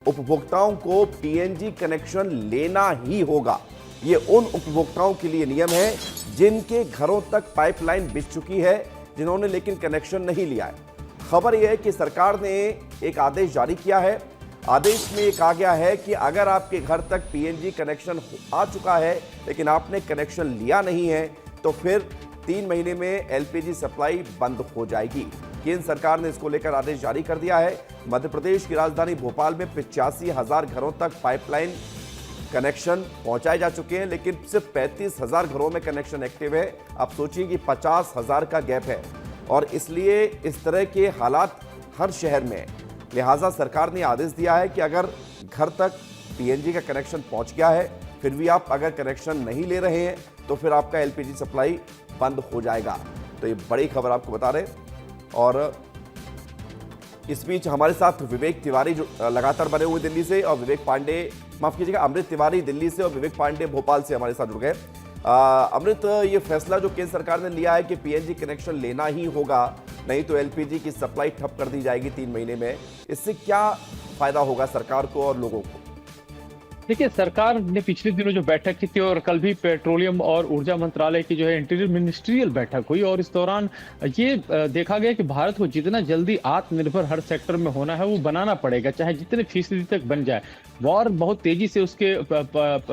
उपभोक्ताओं को PNG connection लेना ही होगा। ये उन उपभोक्ताओं के लिए नियम है जिनके घरों तक पाइपलाइन बिछ चुकी है, जिन्होंने लेकिन कनेक्शन नहीं लिया है। खबर यह है कि सरकार ने एक आदेश जारी किया है। आदेश में ये कहा गया है कि अगर आपके घर तक पीएनजी कनेक्शन आ चुका है लेकिन आपने कनेक्शन लिया नहीं है तो फिर 3 महीने में एलपीजी सप्लाई बंद हो जाएगी। केंद्र सरकार ने इसको लेकर आदेश जारी कर दिया है। मध्य प्रदेश की राजधानी भोपाल में 85,000 घरों तक पाइपलाइन कनेक्शन पहुंचाए जा चुके हैं, लेकिन सिर्फ 35,000 घरों में कनेक्शन एक्टिव है। आप सोचिए कि 50,000 का गैप है और इसलिए इस तरह के हालात हर शहर में। लिहाजा सरकार ने आदेश दिया है कि अगर घर तक पीएनजी का कनेक्शन पहुंच गया है फिर भी आप अगर कनेक्शन नहीं ले रहे हैं तो फिर आपका एलपीजी सप्लाई बंद हो जाएगा। तो ये बड़ी खबर आपको बता रहे हैं। और इस बीच हमारे साथ विवेक तिवारी जो लगातार बने हुए दिल्ली से, और विवेक पांडे, माफ कीजिएगा, अमृत तिवारी दिल्ली से और विवेक पांडे भोपाल से हमारे साथ जुड़ गए। अमृत, ये फैसला जो केंद्र सरकार ने लिया है कि पीएनजी कनेक्शन लेना ही होगा, नहीं तो एलपीजी की सप्लाई ठप कर दी जाएगी 3 महीने में, इससे क्या फायदा होगा सरकार को और लोगों को? देखिए, सरकार ने पिछले दिनों जो बैठक की थी और कल भी पेट्रोलियम और ऊर्जा मंत्रालय की जो है इंटीरियर मिनिस्ट्रियल बैठक हुई और इस दौरान ये देखा गया कि भारत को जितना जल्दी आत्मनिर्भर हर सेक्टर में होना है वो बनाना पड़ेगा, चाहे जितने फीसदी तक बन जाए। वॉर बहुत तेजी से उसके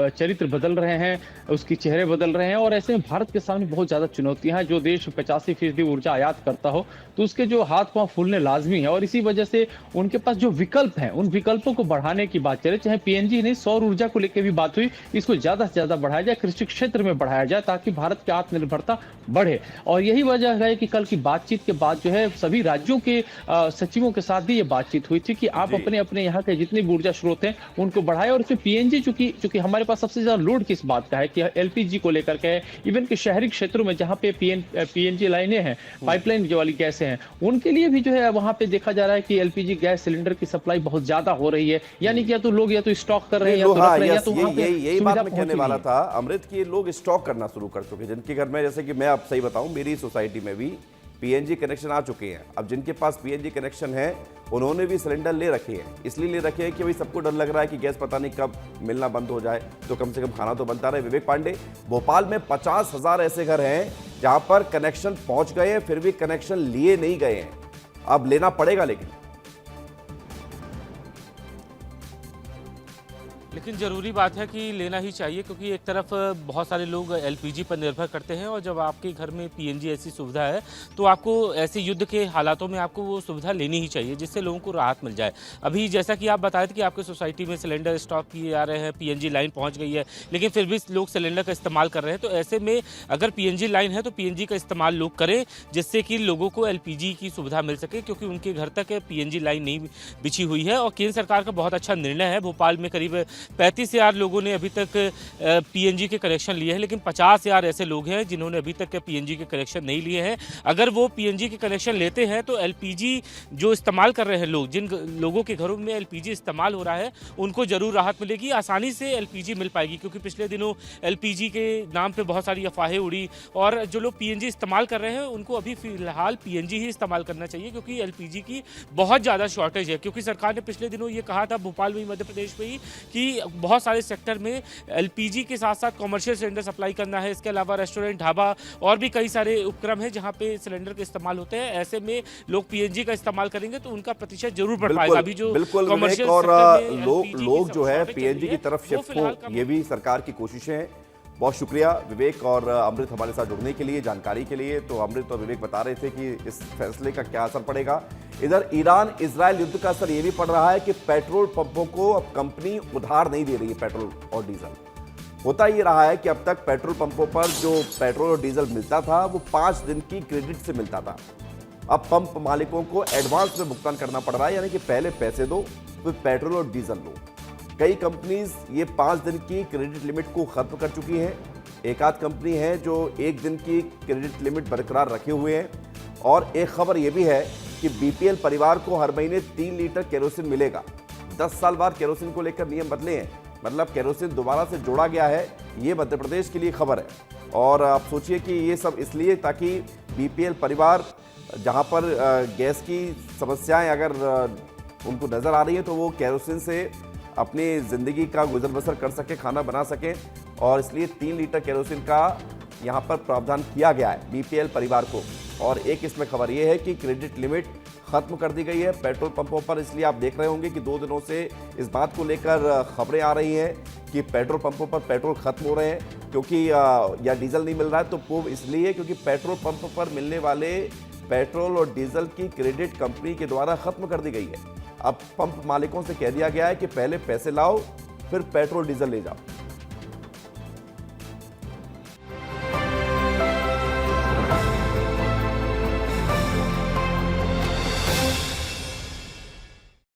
चरित्र बदल रहे हैं, उसके चेहरे बदल रहे हैं और ऐसे में भारत के सामने बहुत ज्यादा चुनौतियां हैं। जो देश 85% ऊर्जा आयात करता हो तो उसके जो हाथ पांव फूलने लाजमी है और इसी वजह से उनके पास जो विकल्प हैं उन विकल्पों को बढ़ाने की बात चले, चाहे पीएनजी नहीं, सौर ऊर्जा को लेकर भी बात हुई, इसको ज्यादा से ज्यादा बढ़ाया जाए, कृषि क्षेत्र में बढ़ाया जाए ताकि भारत की आत्मनिर्भरता बढ़े। और यही वजह है कि कल की बातचीत के बाद जो है सभी राज्यों के सचिवों के साथ भी ये बातचीत हुई थी कि आप अपने अपने यहाँ के जितने भी ऊर्जा स्रोत हैं उनको बढ़ाए। और इसमें पीएनजी चूंकि हमारे पास सबसे ज्यादा लोड किस बात का है कि एलपीजी को लेकर के, इवन के शहरी क्षेत्रों में जहां पे पीएनजी लाइनें हैं, पाइपलाइन वाली गैसें हैं, उनके लिए भी जो है वहां पे देखा जा रहा है कि एलपीजी गैस सिलेंडर की सप्लाई बहुत ज्यादा हो रही है। यानी कि या तो लोग या तो स्टॉक कर रहे हैं या तो रख रहे हैं या तो यही बात मैं कहने वाला था अमृत, की लोग स्टॉक करना शुरू कर चुके हैं जिनके घर में, जैसे कि मैं आप सही बताऊं, मेरी सोसाइटी में भी पीएनजी कनेक्शन आ चुके हैं। अब जिनके पास पीएनजी कनेक्शन है उन्होंने भी सिलेंडर ले रखे हैं, इसलिए ले रखे हैं कि भाई सबको डर लग रहा है कि गैस पता नहीं कब मिलना बंद हो जाए, तो कम से कम खाना तो बनता रहे। विवेक पांडे, भोपाल में 50,000 ऐसे घर हैं जहां पर कनेक्शन पहुंच गए हैं फिर भी कनेक्शन लिए नहीं गए हैं, अब लेना पड़ेगा। लेकिन ज़रूरी बात है कि लेना ही चाहिए, क्योंकि एक तरफ बहुत सारे लोग एलपीजी पर निर्भर करते हैं और जब आपके घर में पीएनजी ऐसी सुविधा है तो आपको ऐसे युद्ध के हालातों में आपको वो सुविधा लेनी ही चाहिए जिससे लोगों को राहत मिल जाए। अभी जैसा कि आप बताए थे कि आपके सोसाइटी में सिलेंडर स्टॉक किए जा रहे हैं, पीएनजी लाइन पहुँच गई है, लेकिन फिर भी लोग सिलेंडर का इस्तेमाल कर रहे हैं। तो ऐसे में अगर पीएनजी लाइन है तो पीएनजी का इस्तेमाल लोग करें जिससे कि लोगों को एलपीजी की सुविधा मिल सके, क्योंकि उनके घर तक पीएनजी लाइन नहीं बिछी हुई है। और केंद्र सरकार का बहुत अच्छा निर्णय है। भोपाल में करीब 35,000 लोगों ने अभी तक पीएनजी के कनेक्शन लिए हैं, लेकिन 50,000 ऐसे लोग हैं जिन्होंने अभी तक पीएनजी के कनेक्शन नहीं लिए हैं। अगर वो पीएनजी के कनेक्शन लेते हैं तो एलपीजी जो इस्तेमाल कर रहे हैं लोग, जिन लोगों के घरों में एलपीजी इस्तेमाल हो रहा है उनको जरूर राहत मिलेगी, आसानी से एलपीजी मिल पाएगी। क्योंकि पिछले दिनों एलपीजी के नाम पे बहुत सारी अफवाहें उड़ी और जो लोग पीएनजी इस्तेमाल कर रहे हैं उनको अभी फिलहाल पीएनजी ही इस्तेमाल करना चाहिए, क्योंकि एलपीजी की बहुत ज़्यादा शॉर्टेज है। क्योंकि सरकार ने पिछले दिनों ये कहा था, भोपाल में, मध्य प्रदेश में ही, कि बहुत सारे सेक्टर में एलपीजी के साथ साथ कमर्शियल सिलेंडर सप्लाई करना है। इसके अलावा रेस्टोरेंट, ढाबा और भी कई सारे उपक्रम हैं जहां पे सिलेंडर का इस्तेमाल होते हैं। ऐसे में लोग पीएनजी का इस्तेमाल करेंगे तो उनका प्रतिशत जरूर बढ़ पाएगा। अभी जो कमर्शियल और लोग जो है पीएनजी की तरफ शिफ्ट हो, ये भी सरकार की कोशिशें हैं। बहुत शुक्रिया विवेक और अमृत हमारे साथ जुड़ने के लिए, जानकारी के लिए। तो अमृत और विवेक बता रहे थे कि इस फैसले का क्या असर पड़ेगा। इधर ईरान इजराइल युद्ध का असर ये भी पड़ रहा है कि पेट्रोल पंपों को अब कंपनी उधार नहीं दे रही है पेट्रोल और डीजल। होता ये रहा है कि अब तक पेट्रोल पंपों पर जो पेट्रोल और डीजल मिलता था वो 5 दिन की क्रेडिट से मिलता था। अब पंप मालिकों को एडवांस में भुगतान करना पड़ रहा है, यानी कि पहले पैसे दो फिर पेट्रोल और डीजल लो। कई कंपनीज ये 5 दिन की क्रेडिट लिमिट को खत्म कर चुकी है। एक आध कंपनी है जो 1 दिन की क्रेडिट लिमिट बरकरार रखे हुए हैं। और एक खबर ये भी है कि बीपीएल परिवार को हर महीने 3 लीटर केरोसिन मिलेगा। 10 साल बाद केरोसिन को लेकर नियम बदले हैं, मतलब केरोसिन दोबारा से जोड़ा गया है। ये मध्य प्रदेश के लिए खबर है। और आप सोचिए कि ये सब इसलिए ताकि बीपीएल परिवार, जहां पर गैस की समस्याएं अगर उनको नज़र आ रही है, तो वो केरोसिन से अपनी ज़िंदगी का गुजर बसर कर सके, खाना बना सकें, और इसलिए 3 लीटर केरोसिन का यहाँ पर प्रावधान किया गया है बीपीएल परिवार को। और एक इसमें खबर ये है कि क्रेडिट लिमिट खत्म कर दी गई है पेट्रोल पंपों पर। इसलिए आप देख रहे होंगे कि 2 दिनों से इस बात को लेकर खबरें आ रही हैं कि पेट्रोल पंपों पर पेट्रोल खत्म हो रहे हैं, क्योंकि या डीजल नहीं मिल रहा है। तो वो इसलिए क्योंकि पेट्रोल पंप पर मिलने वाले पेट्रोल और डीजल की क्रेडिट कंपनी के द्वारा खत्म कर दी गई है। अब पंप मालिकों से कह दिया गया है कि पहले पैसे लाओ, फिर पेट्रोल डीजल ले जाओ।